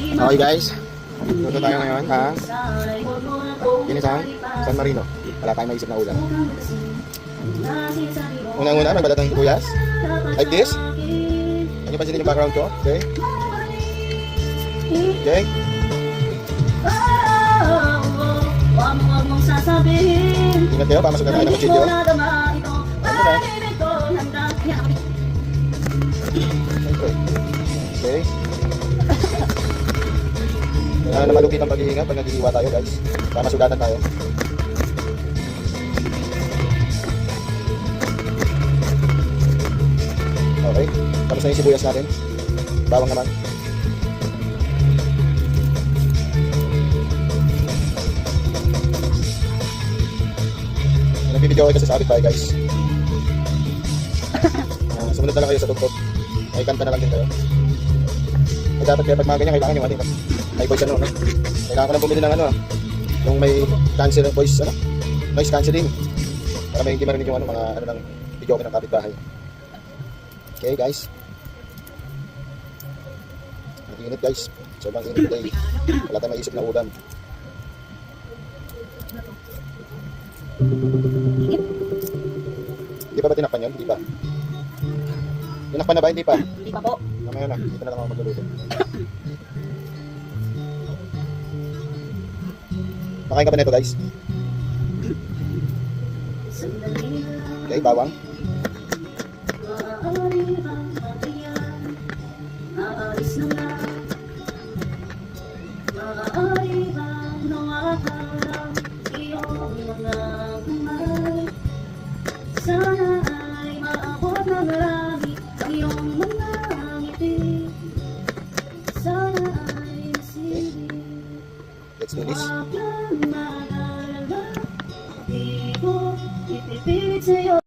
Okay guys, luto tayo ngayon ha. Ginisang San Marino. Wala tayong maisip na ulam. Unang-una, magbalat ng sibuyas. Like this. Ano yung pansinin yung background ko? Okay. Okay. Ingat kayo, pamasok na tayo ng video. Okay. Kailangan na malugit ang pag-iingat pag naghihiwa tayo guys. Para masugatan tayo. Okay. Tapos na yung sibuyas natin. Bawang naman. Nagbibideo kayo kasi sa kapitbahay guys. Sumunod na lang kayo sa tugtog. Ay kanta na lang din kayo. Ay dapat kaya pag mga ganyan kailangan yung ano, may voice ano, no? Kailangan ko lang bumili ng ano, yung may cancel voice, ano? Noise cancelling. Para may hindi marinig yung ano, mga ano ng video ng kapitbahay. Okay guys. Ang init guys. Sobrang init today. Wala tayong maisip na ulam. Hindi pa ba tinakpan yun? Hindi pa. Tinakpan na ba? Hindi pa? Hindi pa po. Mamaya na. Dito na lang ako magluluto. Makain ka ba nito guys? Okay, bawang. Sana ay maabot na marami ang iyong mga ngiti. Sana ay masilip. Let's do this. Huwag lang mag-alala, di ko ipipilit sa'yo.